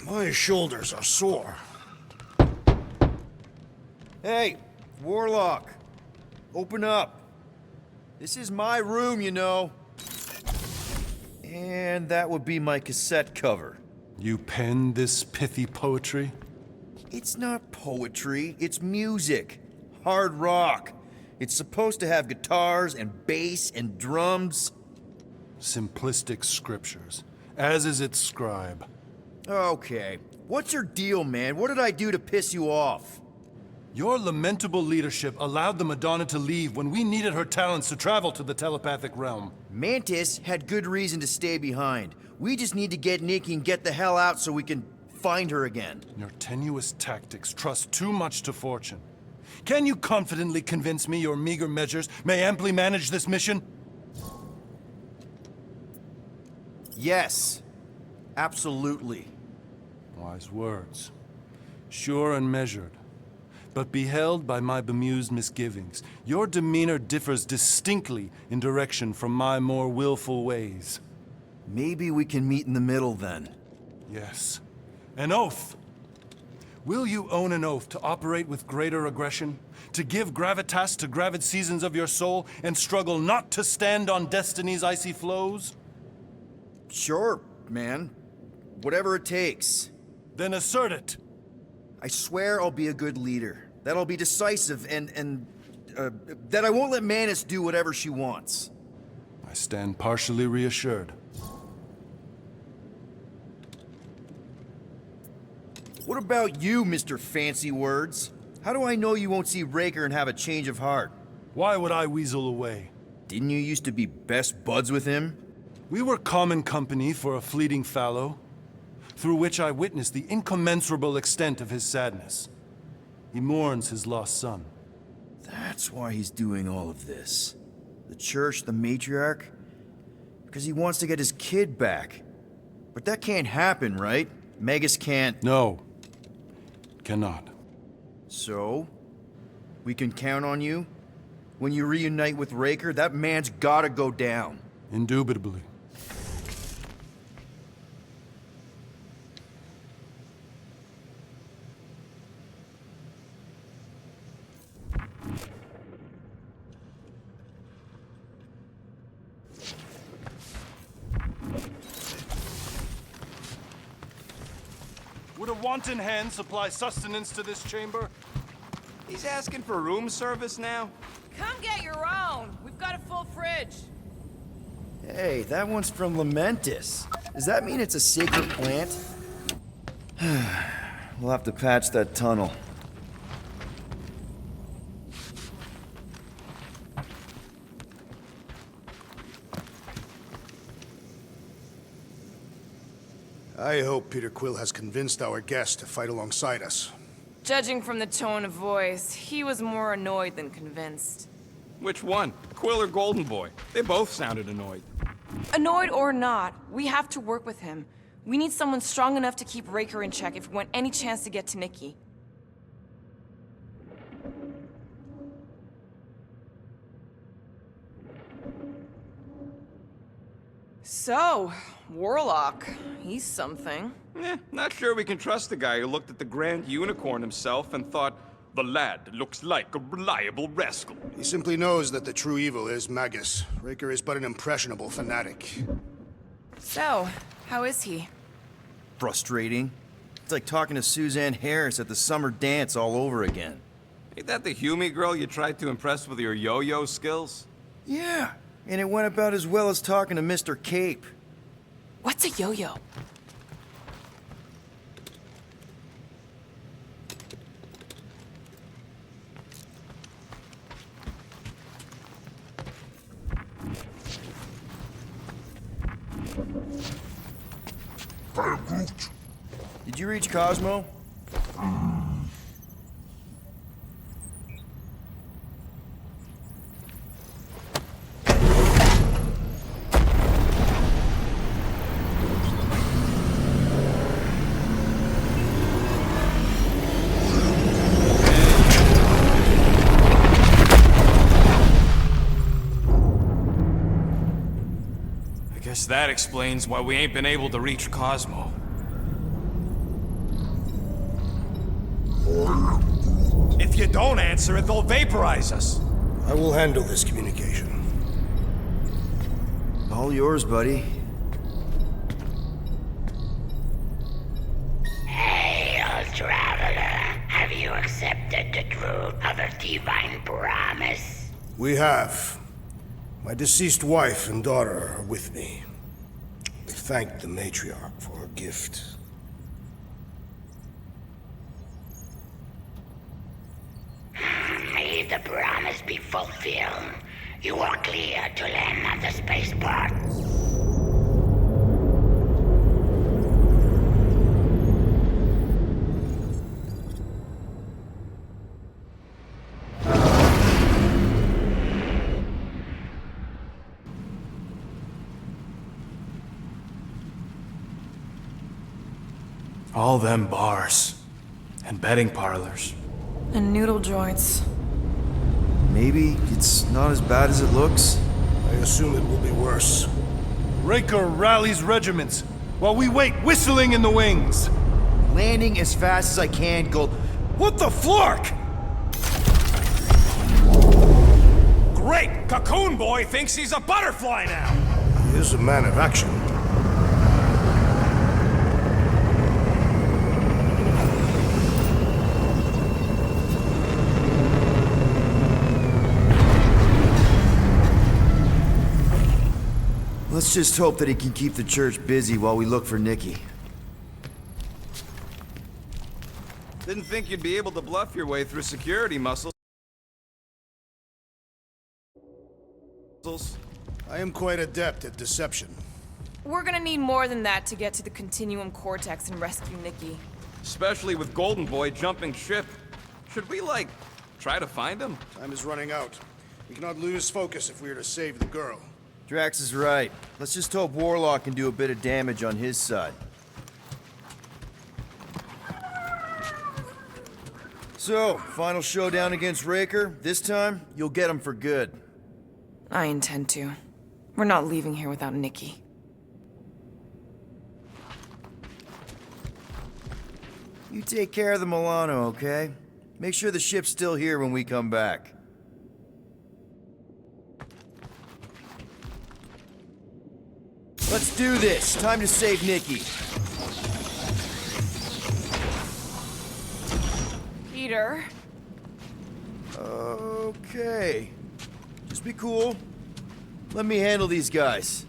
My shoulders are sore. Hey, Warlock. Open up. This is my room, you know. And that would be my cassette cover. You penned this pithy poetry? It's not poetry, it's music. Hard rock. It's supposed to have guitars and bass and drums. Simplistic scriptures, as is its scribe. Okay. What's your deal, man? What did I do to piss you off? Your lamentable leadership allowed the Madonna to leave when we needed her talents to travel to the telepathic realm. Mantis had good reason to stay behind. We just need to get Nikki and get the hell out so we can find her again. Your tenuous tactics trust too much to fortune. Can you confidently convince me your meager measures may amply manage this mission? Yes. Absolutely. Wise words. Sure and measured. But beheld by my bemused misgivings, your demeanor differs distinctly in direction from my more willful ways. Maybe we can meet in the middle then. Yes. An oath! Will you own an oath to operate with greater aggression? To give gravitas to gravid seasons of your soul and struggle not to stand on destiny's icy flows? Sure, man. Whatever it takes. Then assert it! I swear I'll be a good leader. That I'll be decisive and that I won't let Mantis do whatever she wants. I stand partially reassured. What about you, Mr. Fancy Words? How do I know you won't see Raker and have a change of heart? Why would I weasel away? Didn't you used to be best buds with him? We were common company for a fleeting fallow, through which I witnessed the incommensurable extent of his sadness. He mourns his lost son. That's why he's doing all of this. The church, the matriarch? Because he wants to get his kid back. But that can't happen, right? Magus can't... No. Cannot. So? We can count on you? When you reunite with Raker, that man's gotta go down. Indubitably. Would a wanton hand supply sustenance to this chamber? He's asking for room service now? Come get your own. We've got a full fridge. Hey, that one's from Lamentis. Does that mean it's a sacred plant? We'll have to patch that tunnel. I hope Peter Quill has convinced our guest to fight alongside us. Judging from the tone of voice, he was more annoyed than convinced. Which one? Quill or Golden Boy? They both sounded annoyed. Annoyed or not, we have to work with him. We need someone strong enough to keep Raker in check if we want any chance to get to Nikki. So, Warlock, he's something. Not sure we can trust the guy who looked at the Grand Unicorn himself and thought, the lad looks like a reliable rascal. He simply knows that the true evil is Magus. Raker is but an impressionable fanatic. So, how is he? Frustrating. It's like talking to Suzanne Harris at the summer dance all over again. Ain't that the Hume girl you tried to impress with your yo-yo skills? Yeah, and it went about as well as talking to Mr. Cape. What's a yo-yo? Did you reach Cosmo? Guess that explains why we ain't been able to reach Cosmo. If you don't answer it, they'll vaporize us. I will handle this communication. All yours, buddy. Hail, traveler. Have you accepted the truth of a divine promise? We have. My deceased wife and daughter are with me. They thanked the matriarch for her gift. May the promise be fulfilled. You are clear to land on the spaceport. All them bars. And betting parlors. And noodle joints. Maybe it's not as bad as it looks. I assume it will be worse. Raker rallies regiments, while we wait whistling in the wings. Landing as fast as I can, Gold. What the flark? Great! Cocoon Boy thinks he's a butterfly now! He is a man of action. Let's just hope that he can keep the church busy while we look for Nikki. Didn't think you'd be able to bluff your way through security muscles. I am quite adept at deception. We're gonna need more than that to get to the Continuum Cortex and rescue Nikki. Especially with Golden Boy jumping ship. Should we, like, try to find him? Time is running out. We cannot lose focus if we are to save the girl. Drax is right. Let's just hope Warlock can do a bit of damage on his side. So, final showdown against Raker. This time, you'll get him for good. I intend to. We're not leaving here without Nikki. You take care of the Milano, okay? Make sure the ship's still here when we come back. Let's do this. Time to save Nikki. Peter? Okay. Just be cool. Let me handle these guys.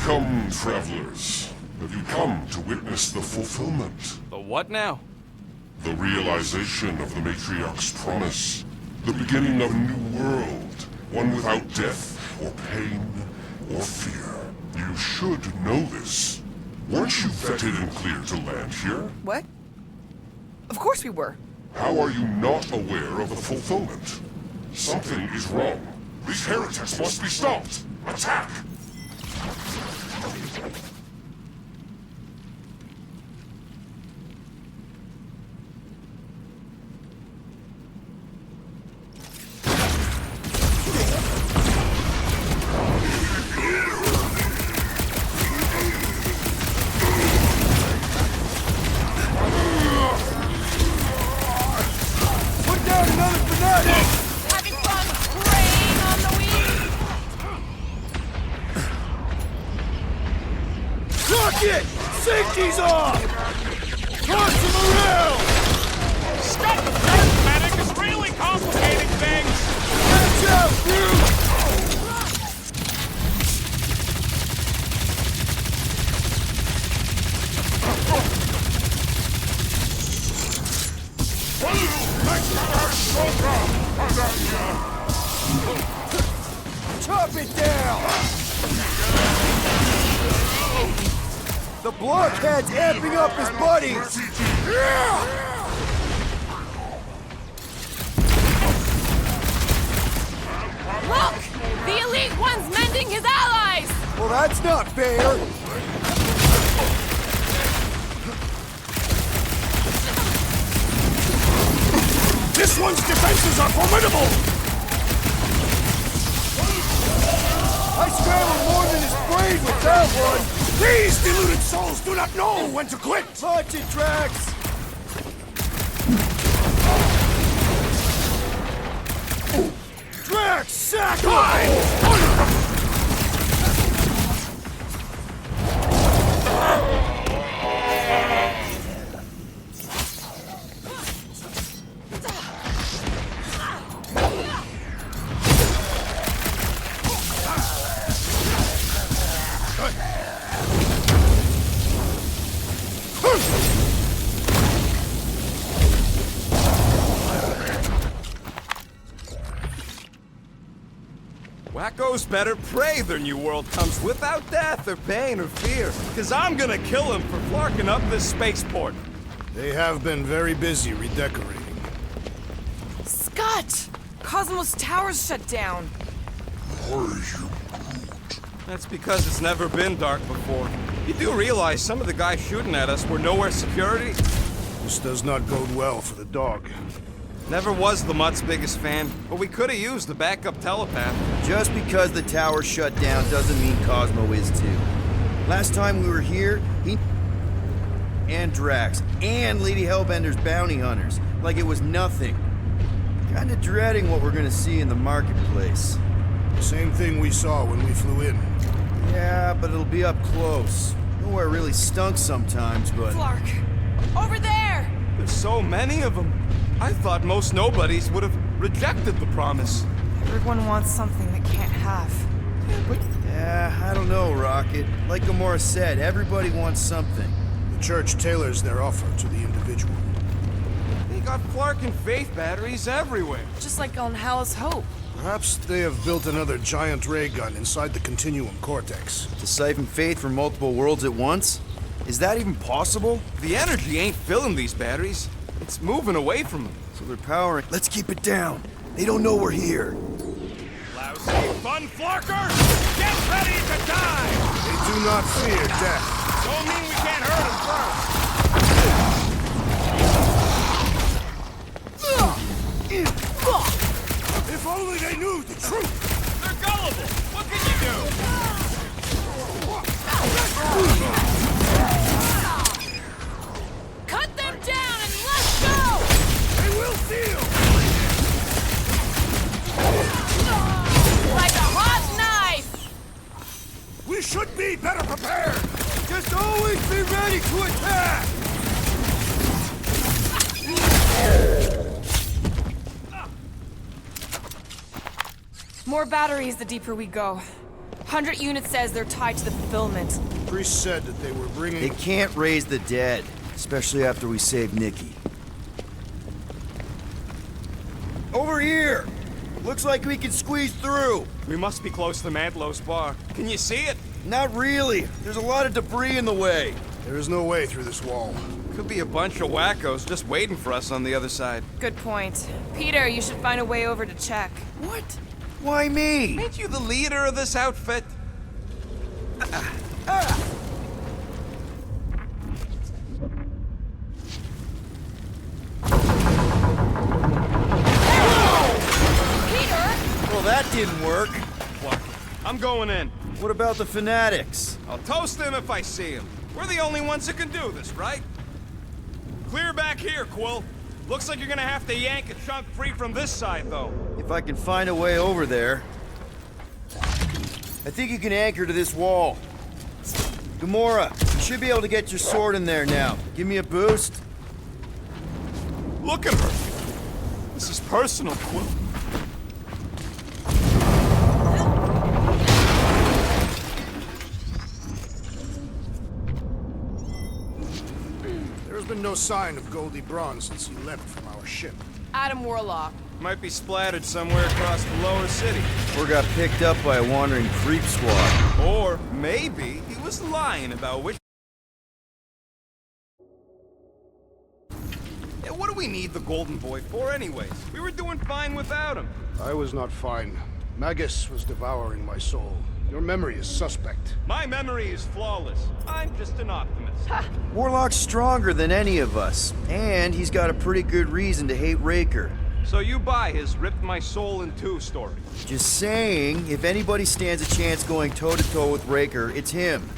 Welcome, travelers. Have you come to witness the fulfillment? The what now? The realization of the Matriarch's promise. The beginning of a new world. One without death, or pain, or fear. You should know this. Weren't you vetted and cleared to land here? What? Of course we were. How are you not aware of the fulfillment? Something is wrong. These heretics must be stopped. Attack! Having fun preying on the weak? Lock it! Safety's off! Toss him around! Stop! Medic is really complicating things! Watch out, Brute! Chop it down! The blockhead's amping up his buddies! Look! The Elite One's mending his allies! Well, that's not fair! This one's defenses are formidable! I scrambled more than his brain with that one! These deluded souls do not know when to quit! Watch it, Drax! Drax, sack! Wacko's better pray their new world comes without death or pain or fear. Cause I'm gonna kill him for flarking up this spaceport. They have been very busy redecorating. Scott! Cosmos Tower's shut down. That's because it's never been dark before. You do realize some of the guys shooting at us were nowhere security? This does not bode well for the dog. Never was the Mutt's biggest fan, but we could have used the backup telepath. Just because the tower shut down doesn't mean Cosmo is too. Last time we were here, he... and Drax, and Lady Hellbender's bounty hunters, like it was nothing. Kinda dreading what we're gonna see in the marketplace. Same thing we saw when we flew in. Yeah, but it'll be up close. Nowhere really stunk sometimes, but... Flark! Over there! There's so many of them. I thought most nobodies would have rejected the promise. Everyone wants something they can't have. Yeah, I don't know, Rocket. Like Gamora said, everybody wants something. The church tailors their offer to the individual. They got Flark and Faith batteries everywhere. Just like on Hallis Hope. Perhaps they have built another giant ray gun inside the Continuum Cortex. To siphon faith from multiple worlds at once? Is that even possible? The energy ain't filling these batteries. It's moving away from them. So they're powering... Let's keep it down. They don't know we're here. Lousy fun flarker! Get ready to die! They do not fear death. Don't mean we can't hurt them first. If only they knew the truth! They're gullible! What can you do? Cut them down and let's go! They will feel! Like a hot knife! We should be better prepared! Just always be ready to attack! More batteries the deeper we go. 100 units says they're tied to the fulfillment. Priest said that they were bringing... They can't raise the dead, especially after we save Nikki. Over here! Looks like we can squeeze through. We must be close to Mantlo's bar. Can you see it? Not really. There's a lot of debris in the way. There is no way through this wall. Could be a bunch of wackos just waiting for us on the other side. Good point. Peter, you should find a way over to check. What? Why me? Ain't you the leader of this outfit? Peter! Well, that didn't work. What? I'm going in. What about the fanatics? I'll toast them if I see them. We're the only ones that can do this, right? Clear back here, Quill. Looks like you're gonna have to yank a chunk free from this side, though. If I can find a way over there. I think you can anchor to this wall. Gamora, you should be able to get your sword in there now. Give me a boost. Look at her. This is personal, Quill. There has been no sign of Goldie Braun since he left from our ship. Adam Warlock. Might be splattered somewhere across the lower city. Or got picked up by a wandering creep squad. Or maybe he was lying about which... Yeah, what do we need the Golden Boy for anyways? We were doing fine without him. I was not fine. Magus was devouring my soul. Your memory is suspect. My memory is flawless. I'm just an optimist. Warlock's stronger than any of us. And he's got a pretty good reason to hate Raker. So you buy his ripped my soul in two story. Just saying, if anybody stands a chance going toe-to-toe with Raker, it's him.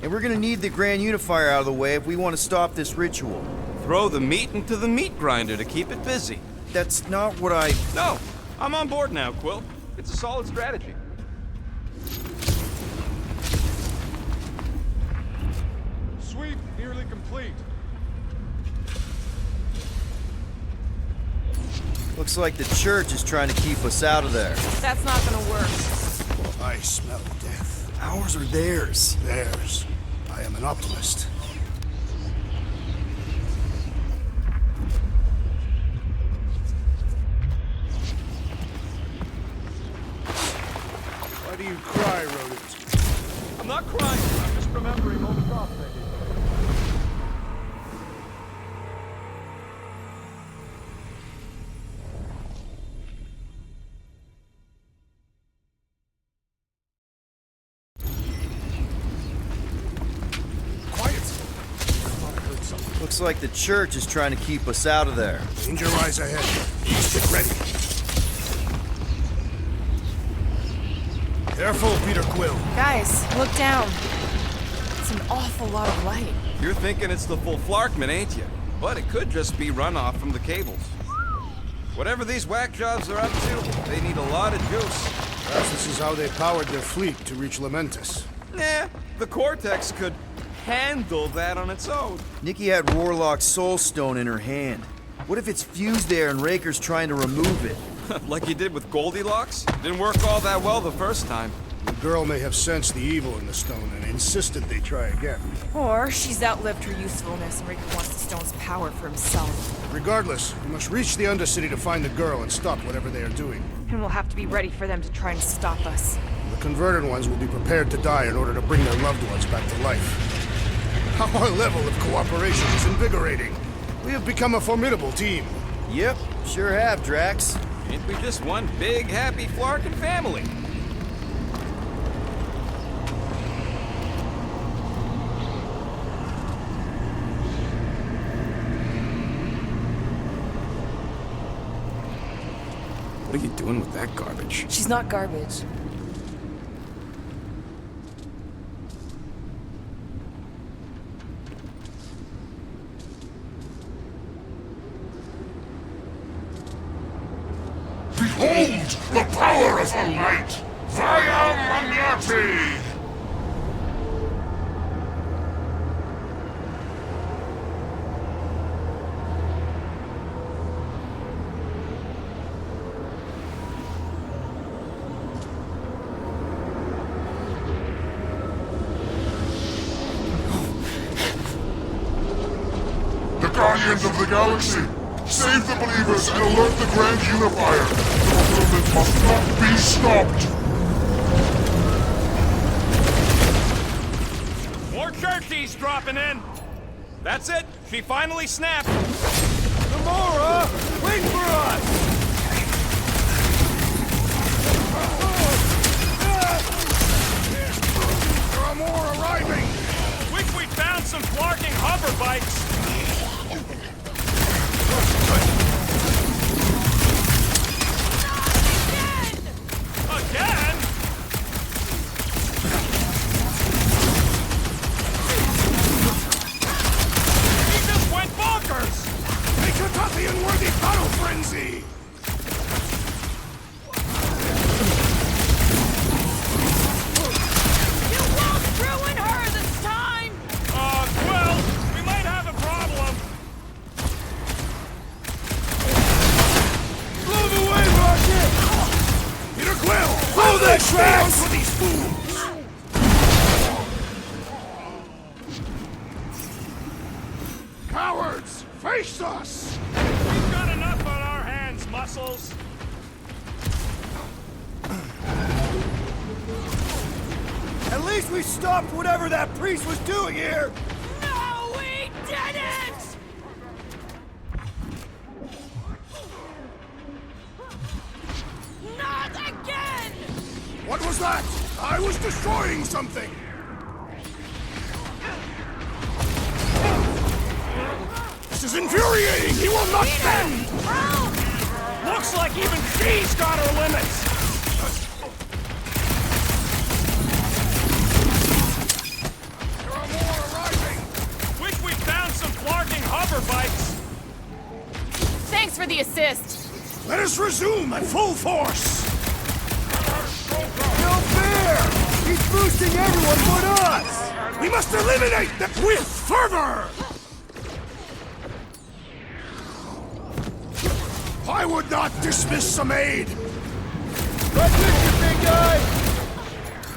And we're gonna need the Grand Unifier out of the way if we want to stop this ritual. Throw the meat into the meat grinder to keep it busy. That's not what I... No, I'm on board now, Quill. It's a solid strategy. Sweep nearly complete. Looks like the church is trying to keep us out of there. That's not gonna work. I smell death. Ours or theirs? Theirs. I am an optimist. Why do you cry, rodent? I'm not crying. I'm just remembering all the stuff I did. Looks like the church is trying to keep us out of there. Danger lies ahead. Get ready. Careful, Peter Quill. Guys, look down. It's an awful lot of light. You're thinking it's the full Flarkman, ain't you? But it could just be runoff from the cables. Whatever these whack jobs are up to, they need a lot of juice. Perhaps this is how they powered their fleet to reach Lamentus. Nah, the Cortex could handle that on its own. Nikki had Warlock's soul stone in her hand. What if it's fused there and Raker's trying to remove it? Like you did with Goldilocks? Didn't work all that well the first time. The girl may have sensed the evil in the stone and insisted they try again. Or she's outlived her usefulness and Raker wants the stone's power for himself. Regardless, we must reach the Undercity to find the girl and stop whatever they are doing. And we'll have to be ready for them to try and stop us. The converted ones will be prepared to die in order to bring their loved ones back to life. Our level of cooperation is invigorating. We have become a formidable team. Yep, sure have, Drax. Ain't we just one big, happy Flarkin family? What are you doing with that garbage? She's not garbage. Behold the power of the light! Via Magnati! The Guardians of the Galaxy! Save the believers and alert the Grand Unifier! The movement must not be stopped! More churchies dropping in! That's it! She finally snapped! Gamora! Wait for us! There are more arriving! Wish we'd found some flarking hover bikes! Again? He just went bonkers! A Carpathian-worthy battle frenzy! You won't ruin her this time! Well, we might have a problem. Blow the way, Rocket! Peter Quill! Blow the tracks for these fools! Cowards! Face us! We've got enough on our hands, Muscles. At least we stopped whatever that priest was doing here! No, we didn't! Not again! What was that? I was destroying something! This is infuriating! He will not bend! Looks like even she's got her limits! There are more arriving! Wish we'd found some flarking hover bikes! Thanks for the assist. Let us resume at full force! No fair! He's boosting everyone but us! We must eliminate them with fervor! I would not dismiss some aid! Right with you, big guy!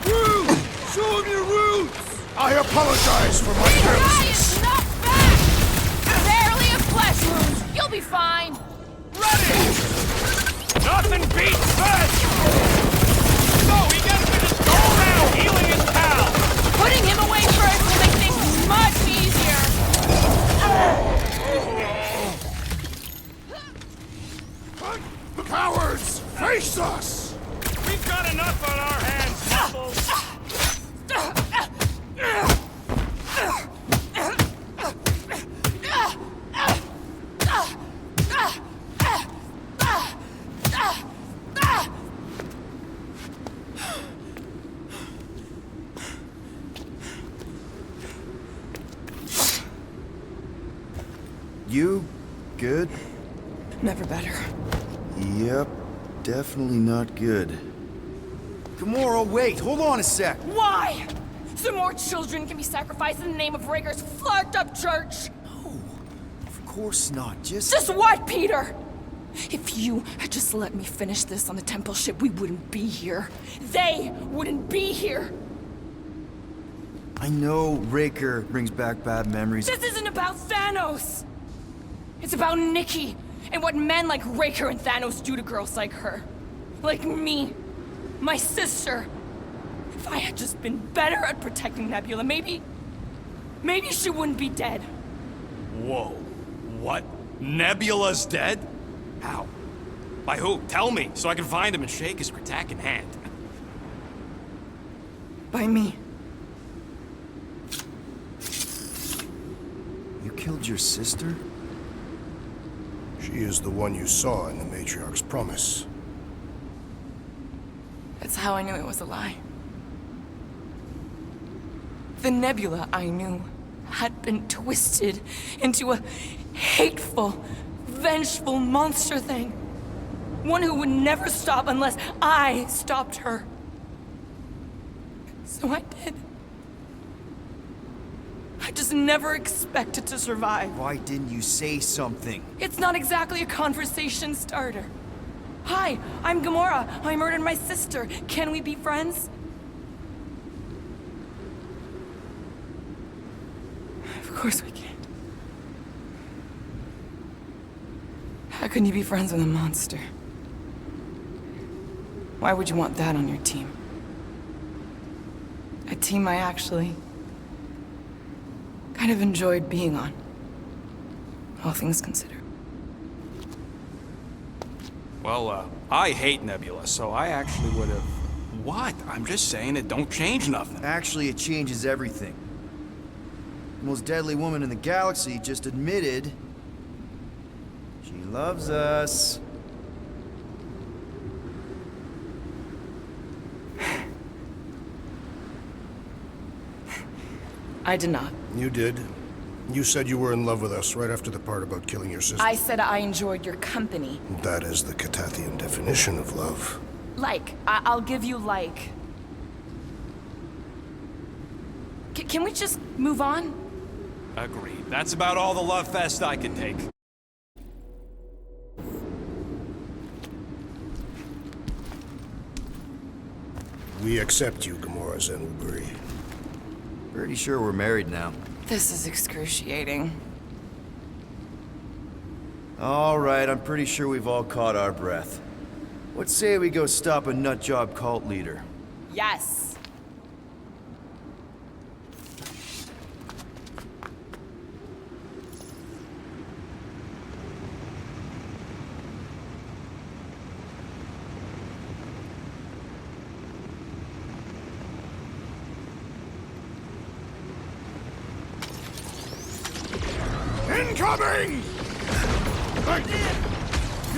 Roots! Show him your roots! I apologize for my Guy carelessness! is knocked back! Barely a flesh wound. You'll be fine. Ready! Nothing beats this! So, he gets to just go around healing his pal! Putting him away first will make things much easier. Cowards! Face us! We've got enough on our hands, Muscles! You good? Never better. Yep, definitely not good. Gamora, wait, hold on a sec. Why? So more children can be sacrificed in the name of Raker's flarked up church? Of course not, Just what, Peter? If you had just let me finish this on the temple ship, we wouldn't be here. They wouldn't be here. I know Raker brings back bad memories. This isn't about Thanos. It's about Nikki and what men like Raker and Thanos do to girls like her. Like me. My sister. If I had just been better at protecting Nebula, maybe she wouldn't be dead. Whoa. What? Nebula's dead? How? By who? Tell me, so I can find him and shake his Kratakan hand. By me. You killed your sister? She is the one you saw in the Matriarch's promise. That's how I knew it was a lie. The Nebula I knew had been twisted into a hateful, vengeful monster thing. One who would never stop unless I stopped her. So I did. I just never expected to survive. Why didn't you say something? It's not exactly a conversation starter. Hi, I'm Gamora. I murdered my sister. Can we be friends? Of course we can't. How can you be friends with a monster? Why would you want that on your team? A team I actually kind of enjoyed being on, all things considered. Well, I hate Nebula, so I actually would have... What? I'm just saying it don't change nothing. Actually, it changes everything. The most deadly woman in the galaxy just admitted she loves us. I did not. You did. You said you were in love with us right after the part about killing your sister. I said I enjoyed your company. That is the Catathian definition of love. Like. I'll give you like. Can we just move on? Agreed. That's about all the love fest I can take. We accept you, Gamora Zenuburi. Pretty sure we're married now. This is excruciating. All right, I'm pretty sure we've all caught our breath. What say we go stop a nutjob cult leader? Yes. Incoming!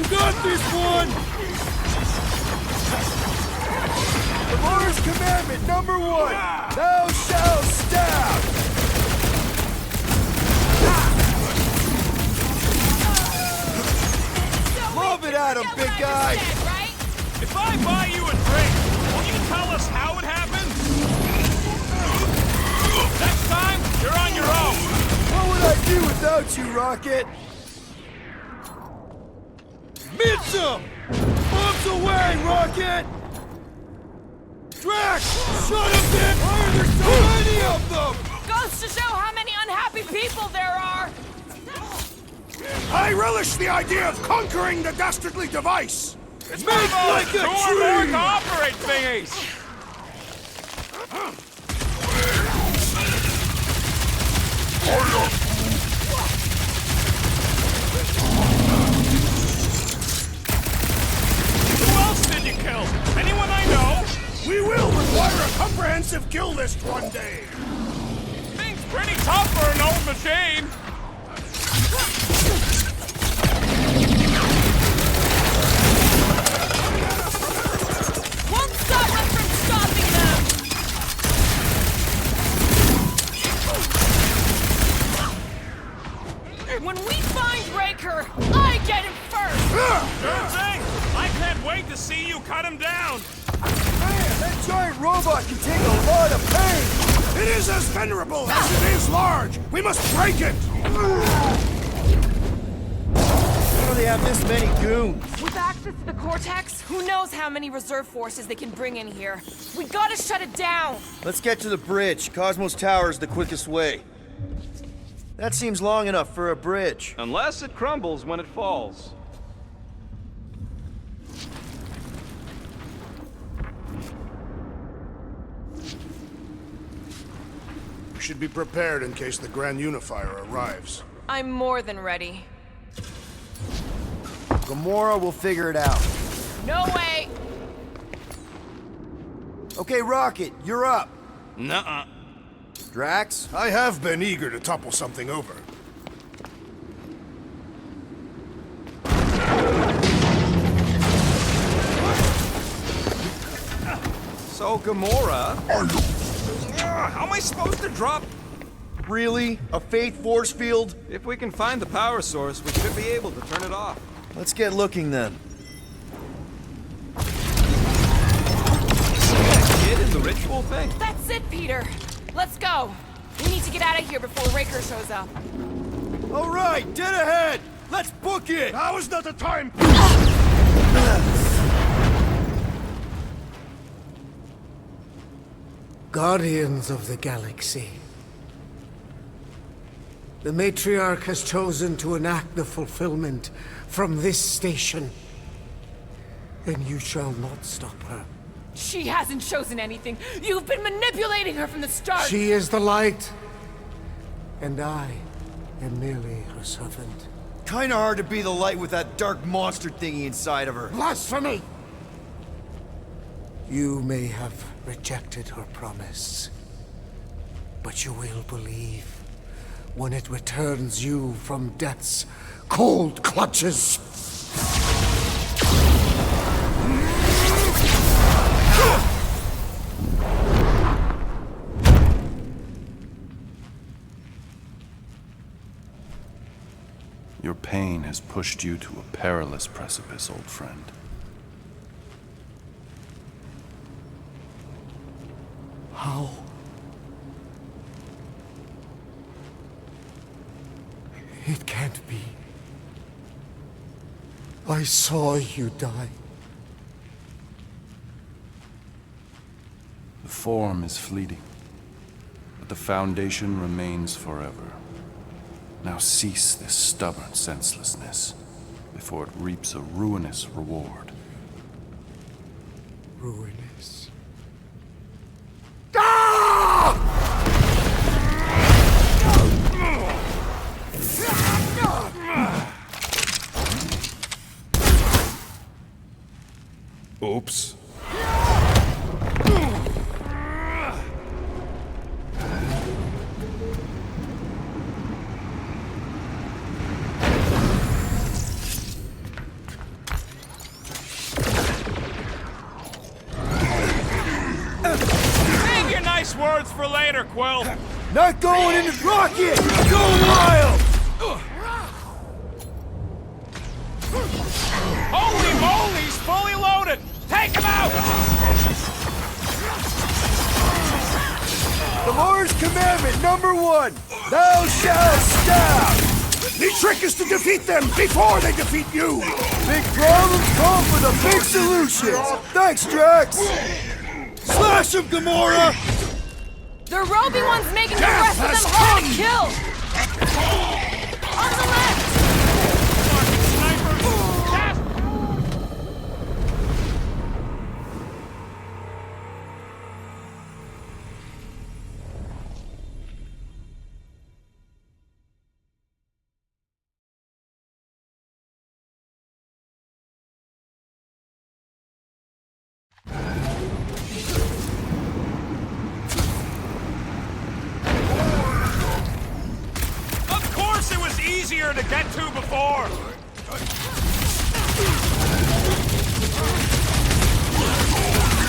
You got this one! The Lord's commandment number 1, thou shalt stab! Love it at him, big guy! If I buy you a drink, will you tell us how it happened? Next time, you're on your own. What would I do without you, Rocket? Mitch him! Bombs away, Rocket! Drax! Shut him, man! Why are there so many of them? Goes to show how many unhappy people there are! I relish the idea of conquering the dastardly device! It's Make like a two or more tree! to operate thingies. Who else did you kill? Anyone I know? We will require a comprehensive kill list one day! Thing's pretty tough for an old machine. Won't stop us from stopping them! When we find Raker, I get him first! Sure thing. I can't wait to see you cut him down. Man, that giant robot can take a lot of pain! It is as venerable as it is large! We must break it! How do they have this many goons? With access to the Cortex, who knows how many reserve forces they can bring in here. We gotta shut it down! Let's get to the bridge. Cosmos Tower is the quickest way. That seems long enough for a bridge. Unless it crumbles when it falls. We should be prepared in case the Grand Unifier arrives. I'm more than ready. Gamora will figure it out. No way! Okay, Rocket, you're up. Nuh-uh. Drax? I have been eager to topple something over. So, Gamora... how am I supposed to drop... Really? A faith force field? If we can find the power source, we should be able to turn it off. Let's get looking then. See that kid in the ritual thing? That's it, Peter! Let's go! We need to get out of here before Raker shows up. All right, dead ahead! Let's book it! Now is not the time! Guardians of the Galaxy. The Matriarch has chosen to enact the fulfillment from this station. And you shall not stop her. She hasn't chosen anything. You've been manipulating her from the start. She is the light. And I am merely her servant. Kinda hard to be the light with that dark monster thingy inside of her. Blasphemy! You may have rejected her promise, but you will believe when it returns you from death's cold clutches. Your pain has pushed you to a perilous precipice, old friend. How? It can't be. I saw you die. The form is fleeting, but the foundation remains forever. Now cease this stubborn senselessness before it reaps a ruinous reward. Ruinous. Oops. Nice words for later, Quill. Not going in the rocket! Go wild! Holy moly, he's fully loaded! Take him out! Gamora's commandment #1, thou shalt stab! The trick is to defeat them before they defeat you! Big problems call for the big solutions! Thanks, Drax! Slash him, Gamora! The Roby one's making the rest of them hard to kill! On the left! Easier to get to before.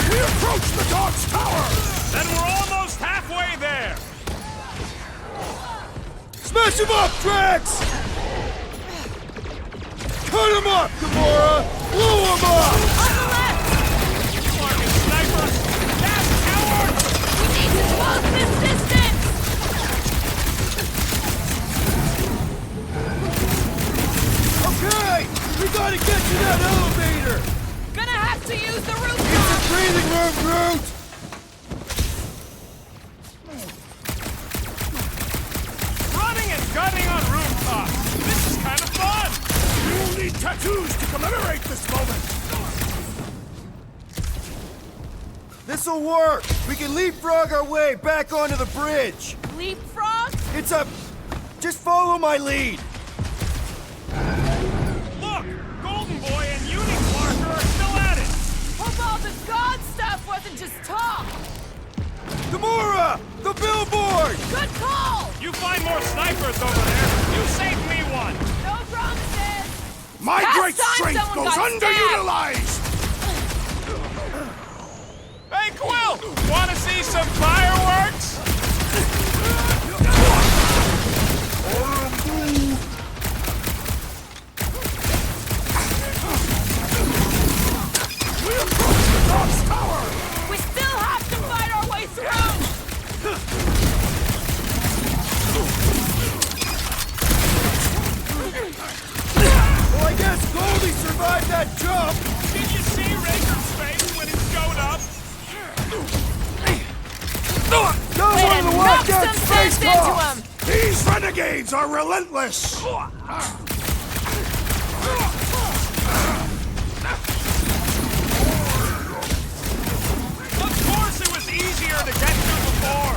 We approach the dog's tower! Then we're almost halfway there. Smash him up, Drax! Cut him up, Gamora! Blow him up! On the left! Fucking snipers! Gas coward! We need to close this distance! Okay! We gotta get to that elevator! Gonna have to use the rooftop! It's a breathing room, Groot! Running and gunning on rooftops! This is kind of fun! We will need tattoos to commemorate this moment! This'll work! We can leapfrog our way back onto the bridge! Leapfrog? It's a... Just follow my lead! Look! Golden Boy and Unicorn are still at it! Hope all the god stuff wasn't just talk! Gamora! The billboard! Good call! You find more snipers over there! You saved me one! No promises! My Last great time strength someone goes got underutilized! Hey, Quill! Wanna see some fireworks? We approach the dog's tower! We still have to fight our way through! Well, I guess Goldie survived that jump! Did you see Raker's face when he showed up? Don't Way want to to knock walk that some space sense into box! him! These renegades are relentless! Of course it was easier to get to before!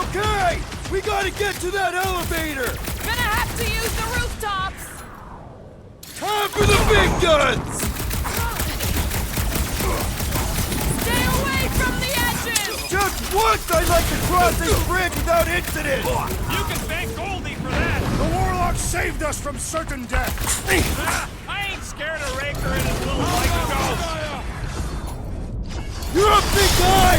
Okay! We gotta get to that elevator! Gonna have to use the rooftops! Time for the big guns! Stay away from the edges! Just once I'd like to cross this bridge without incident! You can thank Goldie for that! The warlock saved us from certain death! I ain't scared of Raker and his little like ghost! You're up, big guy!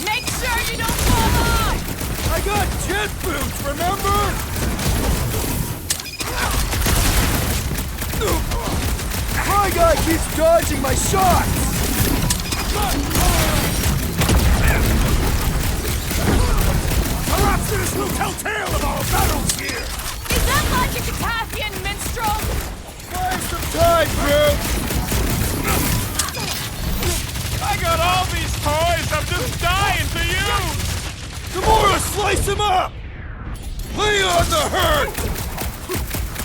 Make sure you don't fall off! I got jet boots, remember? My guy keeps dodging my shots! Perhaps this will tell tale of our battles here! Is that like a Cataffian minstrel? Buy some time, Groot! I got all these toys, I'm just dying to use! Gamora, slice him up! Lay on the hurt!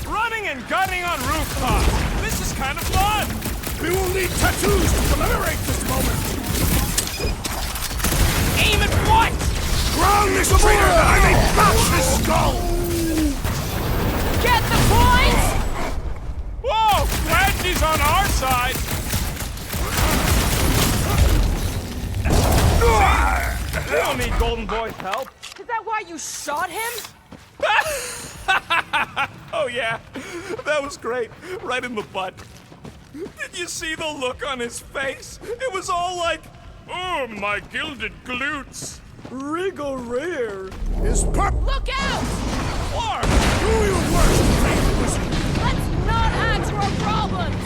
Running and gunning on rooftops! This is kind of fun! We will need tattoos to commemorate this moment! Aim at what? Ground this traitor that I may bash his skull! Get the point? Whoa! Glad she's on our side! We don't need Golden Boy's help. Is that why you shot him? Oh yeah, That was great. Right in the butt. Did you see the look on his face? It was all like, oh, my gilded glutes. Rigor. His Look out! Clark! Do your worst, faithless. Let's not add to our problems!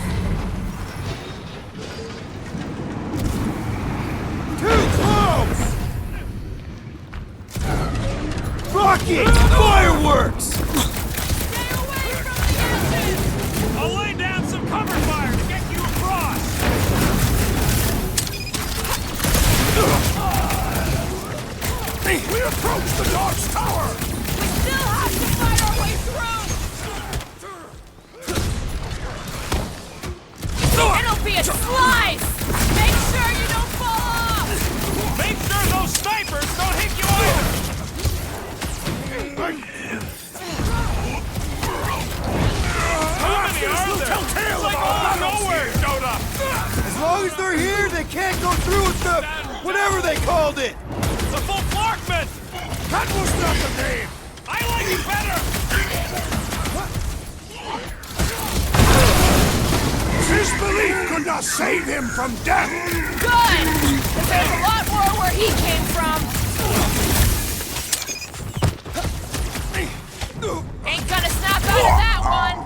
Too close! Rocket! Fireworks! Stay away from the edges! I'll lay down some cover fire to get you across! We approach the dog's tower! We still have to fight our way through! It'll be a slice! Make sure you don't fall off! Make sure those snipers don't hit you either! How many are there? It's like all nowhere showed up! As long as they're here, they can't go through with the... whatever they called it! It's a full Flarkman! That was not the name! I like it better! His belief could not save him from death! Good! Because there's a lot more where he came from! Ain't gonna snap out of that one!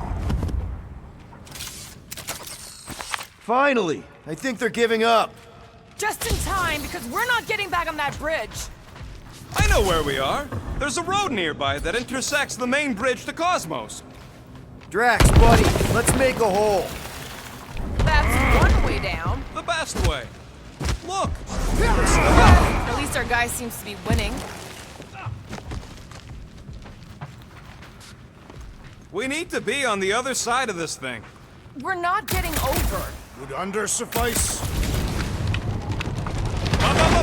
Finally! I think they're giving up. Just in time, because we're not getting back on that bridge. I know where we are. There's a road nearby that intersects the main bridge to Cosmos. Drax, buddy, let's make a hole. That's one way down. The best way. Look! At least our guy seems to be winning. We need to be on the other side of this thing. We're not getting over. Would under suffice?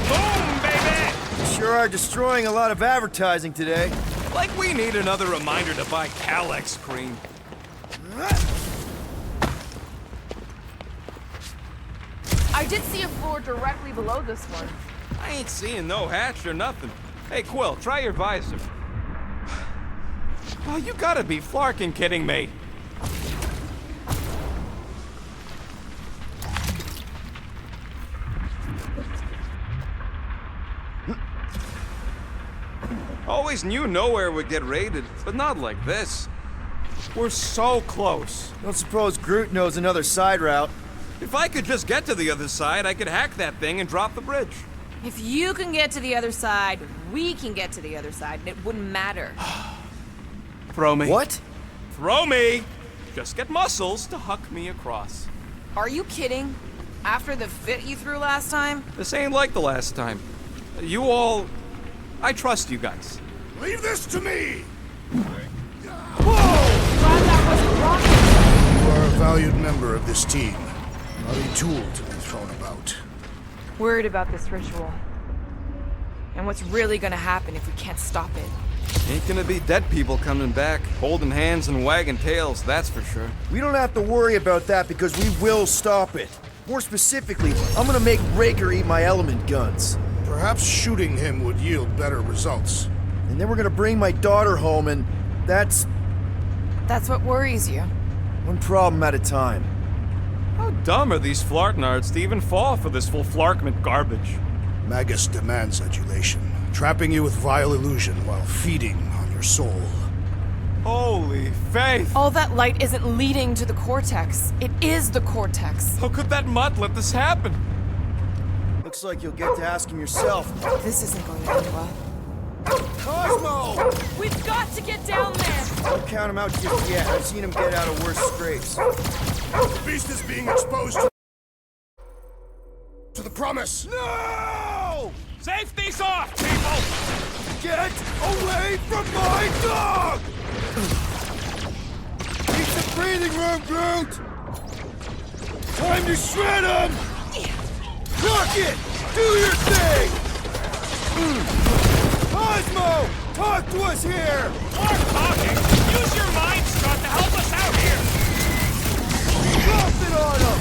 Boom, baby! Sure are destroying a lot of advertising today. Like we need another reminder to buy Calex cream. I did see a floor directly below this one. I ain't seeing no hatch or nothing. Hey, Quill, try your visor. Oh, you gotta be flarking kidding me. Always knew nowhere would get raided, but not like this. We're so close. Don't suppose Groot knows another side route. If I could just get to the other side, I could hack that thing and drop the bridge. If you can get to the other side, we can get to the other side, and it wouldn't matter. Throw me. What? Throw me! Just get muscles to huck me across. Are you kidding? After the fit you threw last time? This ain't like the last time. You all... I trust you guys. Leave this to me! Glad that wasn't rocket. You are a valued member of this team, not a tool to be thrown about. Worried about this ritual. And what's really gonna happen if we can't stop it. Ain't gonna be dead people coming back, holding hands and wagging tails, that's for sure. We don't have to worry about that because we will stop it. More specifically, I'm gonna make Raker eat my element guns. Perhaps shooting him would yield better results. And then we're gonna bring my daughter home, and that's That's what worries you. one problem at a time. How dumb are these Flartnards to even fall for this full Flarkment garbage? Magus demands adulation, trapping you with vile illusion while feeding on your soul. Holy faith! All that light isn't leading to the Cortex. It is the Cortex. How could that mutt let this happen? Looks like you'll get to ask him yourself. This isn't going to end well. Cosmo! We've got to get down there! Don't count him out just yet. I've seen him get out of worse scrapes. The beast is being exposed to the promise. No! Safety's off, people! Get away from my dog! Need some breathing room, Groot! Time to shred him! Rocket! Do your thing! Cosmo! Talk to us here! More talking! Use your mind strut to help us out here! Drop it on him!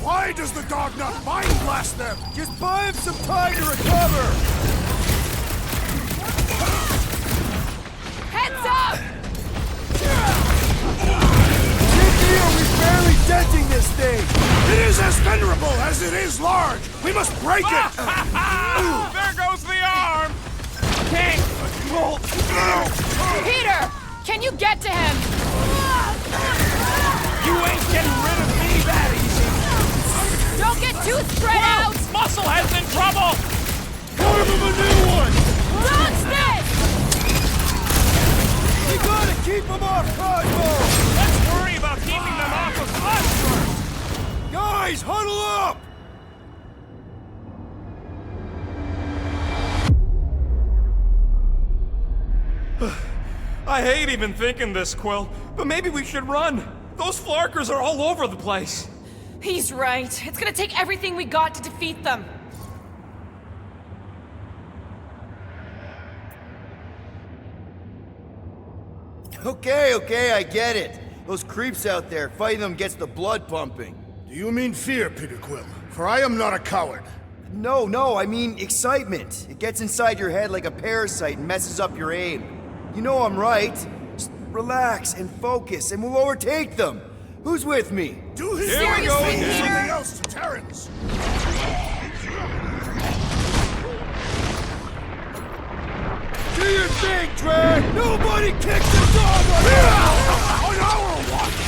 Why does the dog not mind blast them? Just buy him some time to recover! venerable as it is large! We must break it! There goes the arm! Can't pull through! Peter! Can you get to him? You ain't getting rid of me that easy! Don't get too spread out! Musclehead's in trouble! Form him a new one! Launch this! We gotta keep him off Cosmo! Let's worry about keeping them off of us first! Guys, huddle up! I hate even thinking this, Quill, but maybe we should run. Those Flarkers are all over the place. He's right. It's gonna take everything we got to defeat them. Okay, I get it. Those creeps out there, fighting them gets the blood pumping. Do you mean fear, Peter Quill? For I am not a coward. No, I mean excitement. It gets inside your head like a parasite and messes up your aim. You know I'm right. Just relax and focus, and we'll overtake them. Who's with me? Do his Here we go, something Peter. else to Terrans. Do your thing, Drag! Nobody kicks the dog on On our watch!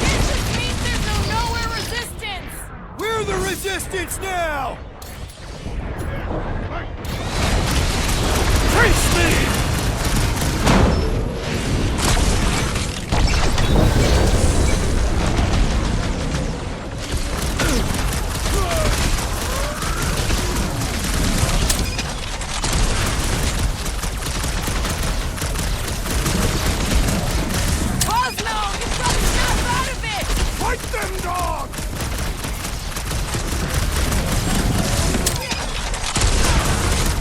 This just means there's no nowhere resistance! We're the resistance now! Face me! Cosmo! You've got to snap out of it! Fight them, dog!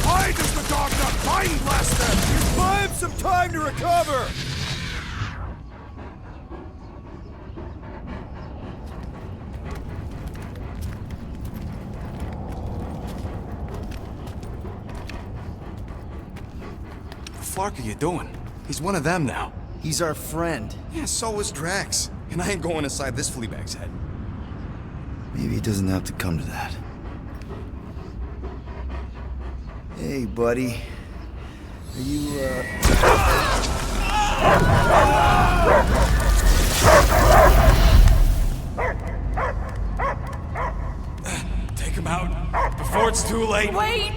Why does the dog not mind blast them? Buy him some time to recover! What the fuck are you doing? He's one of them now. He's our friend. Yeah, so is Drax. And I ain't going inside this fleabag's head. Maybe it doesn't have to come to that. Hey, buddy. Are you, Take him out before it's too late. Wait!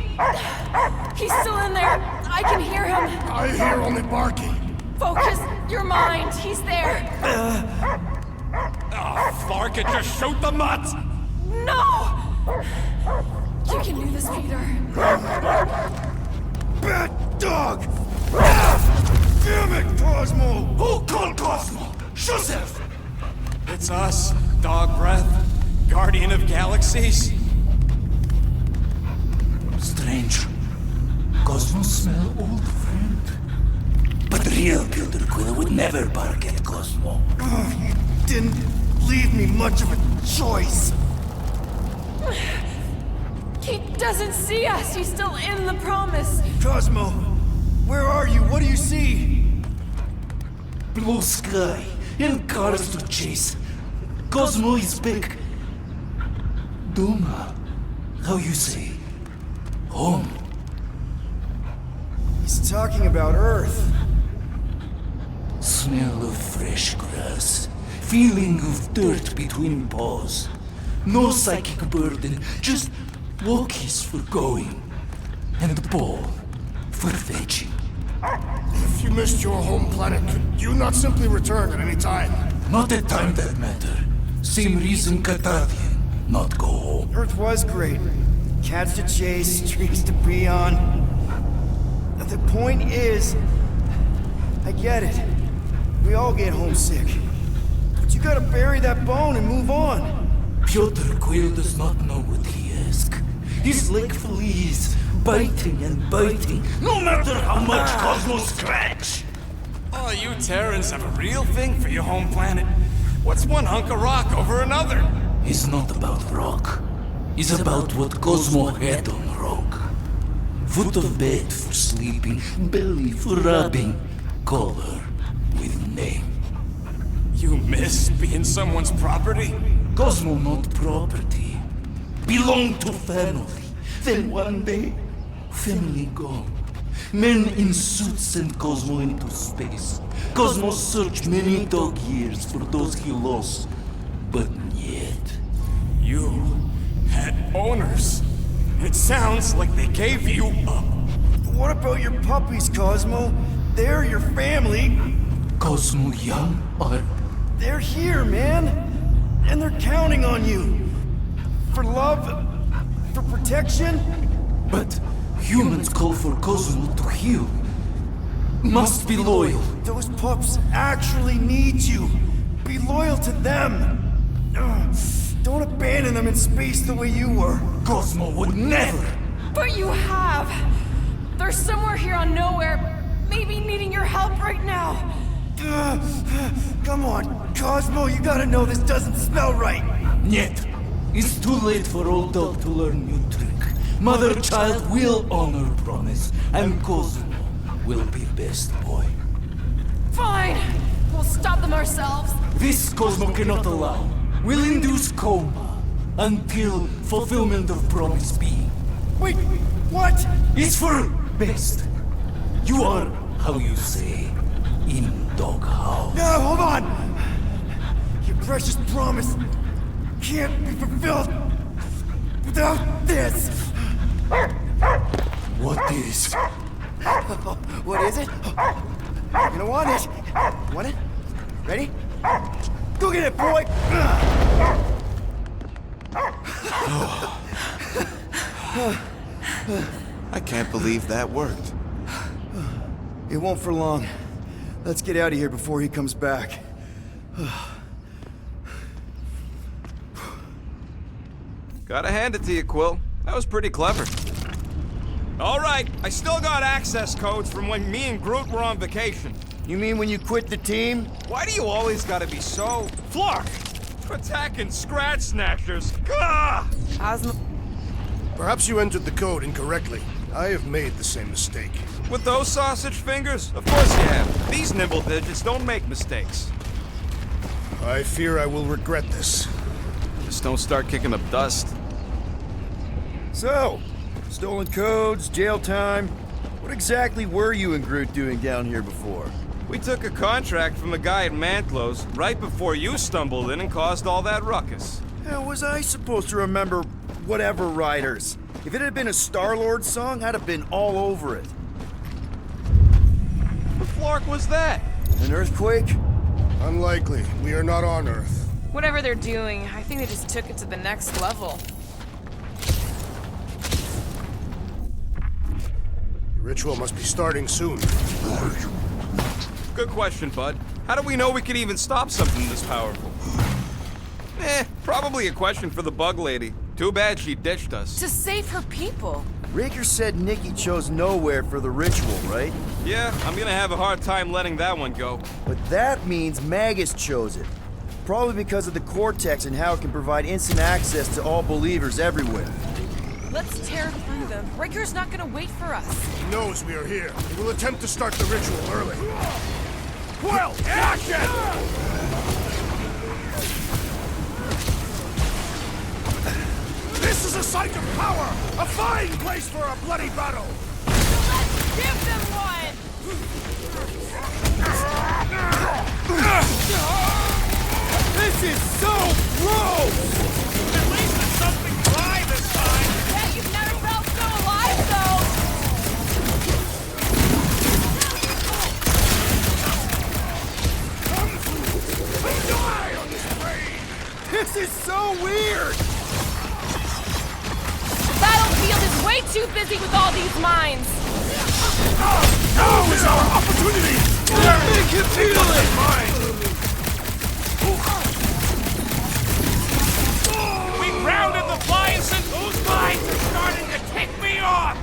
He's still in there. I can hear him. I hear only barking. Focus your mind. He's there. Oh, Flark it, just shoot the mutts! No! You can do this, Peter. Bad dog! Damn it, Cosmo! Who called Cosmo? Joseph! It's us, Dog Breath, Guardian of Galaxies. Strange. Cosmo smell old friend. But real Peter Quill would never bark at Cosmo. You didn't leave me much of a choice. He doesn't see us. He's still in the promise. Cosmo, where are you? What do you see? Blue sky and cars to chase. Cosmo is back. Duma. How you say? Home. He's talking about Earth. Smell of fresh grass. Feeling of dirt between paws. No psychic burden, just walkies for going. And the ball for fetching. If you missed your home planet, could you not simply return at any time? Not a time that matter. Same reason Catarian not go home. Earth was great. Cats to chase, streets to pee on. The point is, I get it. We all get homesick. But you gotta bury that bone and move on. Piotr Quill does not know what he asks. He's like fleas, biting and biting, no matter how much Cosmo scratch. Oh, you Terrans have a real thing for your home planet. What's one hunk of rock over another? It's not about rock. It's about what Cosmo had on rock. Foot of bed for sleeping, belly for rubbing, color with name. You miss being someone's property? Cosmo not property. Belong to family. Then one day, family gone. Men in suits send Cosmo into space. Cosmo searched many dog years for those he lost. But yet... You had owners. It sounds like they gave you up. What about your puppies, Cosmo? They're your family. Cosmo young or... They're here, man. And they're counting on you. For love, for protection. But humans call for Cosmo to heal. Must be loyal. Those pups actually need you. Be loyal to them. Don't abandon them in space the way you were. Cosmo would never. But you have. They're somewhere here on nowhere, maybe needing your help right now. Come on, Cosmo, you gotta know this doesn't smell right. Yet, it's too late for old dog to learn new trick. Mother-child will honor promise, and Cosmo will be best boy. Fine. We'll stop them ourselves. This Cosmo cannot allow. Will induce coma until fulfillment of promise be. Wait, what? It's for best. You are, how you say, in doghouse. No, hold on! Your precious promise can't be fulfilled without this! What is? What is it? You're gonna want it. Want it? Ready? Go get it, boy! I can't believe that worked. It won't for long. Let's get out of here before he comes back. Gotta hand it to you, Quill. That was pretty clever. All right, I still got access codes from when me and Groot were on vacation. You mean when you quit the team? Why do you always gotta be so... Flark! Attacking Scratch Snatchers! Gah! Perhaps you entered the code incorrectly. I have made the same mistake. With those sausage fingers? Of course you have. These nimble digits don't make mistakes. I fear I will regret this. Just don't start kicking up dust. So, stolen codes, jail time. What exactly were you and Groot doing down here before? We took a contract from a guy at Mantlo's right before you stumbled in and caused all that ruckus. How was I supposed to remember whatever riders? If it had been a Star-Lord song, I'd have been all over it. What Flark was that? An earthquake? Unlikely. We are not on Earth. Whatever they're doing, I think they just took it to the next level. The ritual must be starting soon. Good question, bud. How do we know we can even stop something this powerful? Probably a question for the bug lady. Too bad she ditched us. To save her people. Raker said Nikki chose nowhere for the ritual, right? Yeah, I'm gonna have a hard time letting that one go. But that means Magus chose it. Probably because of the Cortex and how it can provide instant access to all believers everywhere. Let's tear through them. Raker's not gonna wait for us. He knows we are here. He will attempt to start the ritual early. Quill, action! This is a site of power! A fine place for a bloody battle! Let's give them one! This is so gross! At least it's something dry this time! Yeah, you've never felt so alive, Die on this blade! This is so weird! The battlefield is way too busy with all these mines. Now is our opportunity! Make him feel it! We grounded the flies and those mines are starting to tick me off!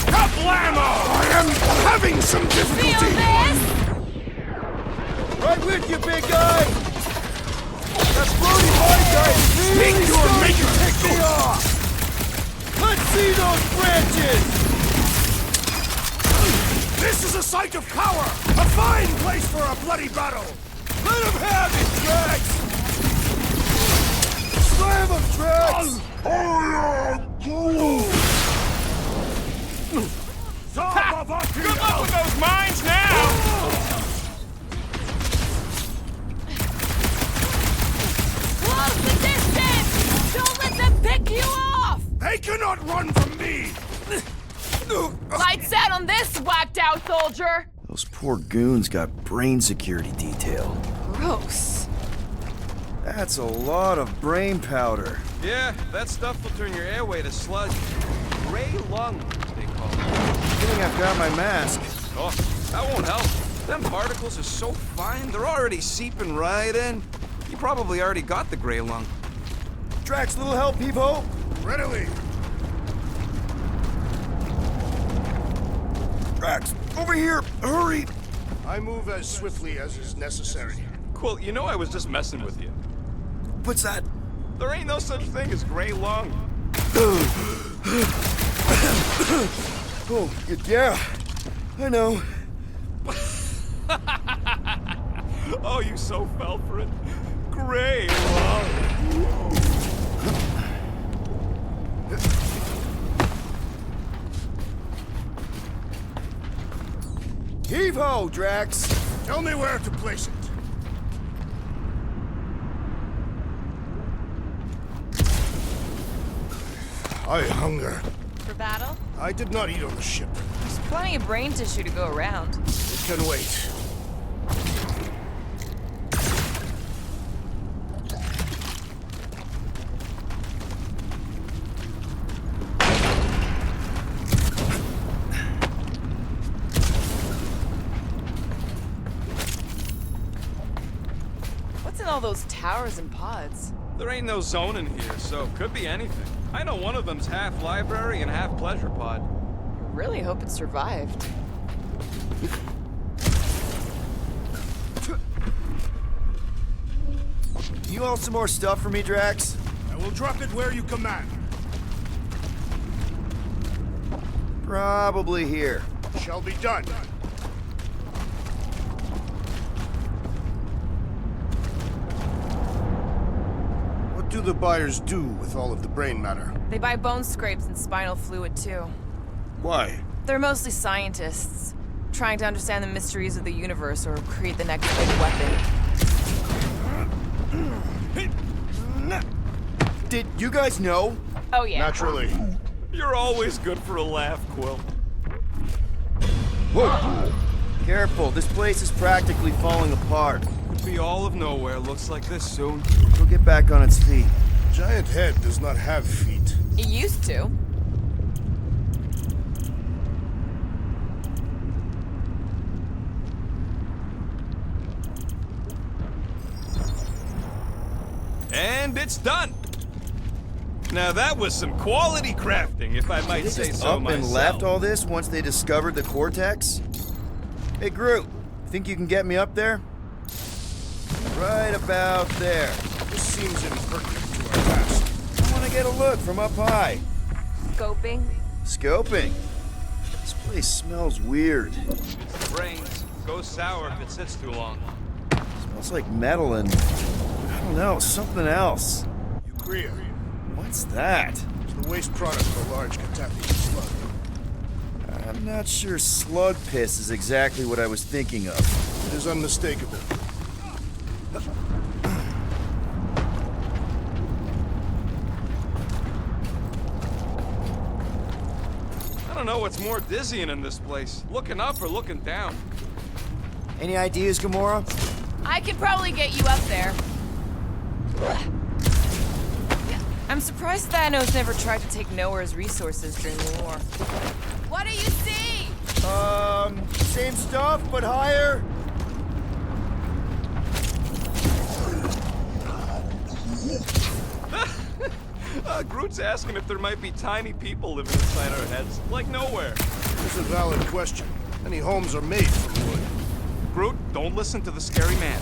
Kablamo! I am having some Feel difficulty! this? Right with you, big guy! That floaty mine guy is really Make your starting maker to tick me off! Let's see those branches! This is a site of power! A fine place for a bloody battle! Let him have it, Drax! Slam him, Drax! Good luck with those mines now! Close the distance! Don't let them pick you off! They cannot run from me! Lights out on this whacked out soldier! Those poor goons got brain security detail. Gross. That's a lot of brain powder. Yeah, that stuff will turn your airway to sludge. Gray lung, they call it. I think I've got my mask. Oh, that won't help. Them particles are so fine, they're already seeping right in. You probably already got the gray lung. Drax, little help, Peepo? Readily. Drax, over here! Hurry! I move as swiftly as is necessary. Quill, you know I was just messing with you. What's that? There ain't no such thing as gray lung. Oh, yeah. I know. Oh, you so fell for it. Gray lung. Heave-ho, Drax! Tell me where to place it. I hunger. For battle? I did not eat on the ship. There's plenty of brain tissue to go around. It can wait. What's in all those towers and pods? There ain't no zone in here, so could be anything. I know one of them's half library and half pleasure pod. I really hope it survived. You want some more stuff for me, Drax? I will drop it where you command. Probably here. Shall be done. What do the buyers do with all of the brain matter? They buy bone scrapes and spinal fluid, too. Why? They're mostly scientists, trying to understand the mysteries of the universe or create the next big weapon. Did you guys know? Oh, yeah. Naturally. You're always good for a laugh, Quill. Whoa! Careful, this place is practically falling apart. Could be all of nowhere, looks like this soon. It'll get back on its feet. Giant head does not have feet. It used to. And it's done. Now that was some quality crafting, if I might They say just so up myself. and left all this once they discovered the cortex? Hey, Groot, think you can get me up there? Right about there. This seems impertinent to our past. I want to get a look from up high. Scoping. Scoping. This place smells weird. Brains. Goes sour if it sits too long. Smells like metal and, I don't know, something else. Urea. What's that? It's the waste product of a large contaminated slug. I'm not sure slug piss is exactly what I was thinking of. It is unmistakable. I don't know what's more dizzying in this place. Looking up or looking down. Any ideas, Gamora? I could probably get you up there. I'm surprised Thanos never tried to take Nowhere's resources during the war. What do you see? Same stuff, but higher? Groot's asking if there might be tiny people living inside our heads, like nowhere. It's a valid question. Many homes are made from wood. Groot, don't listen to the scary man.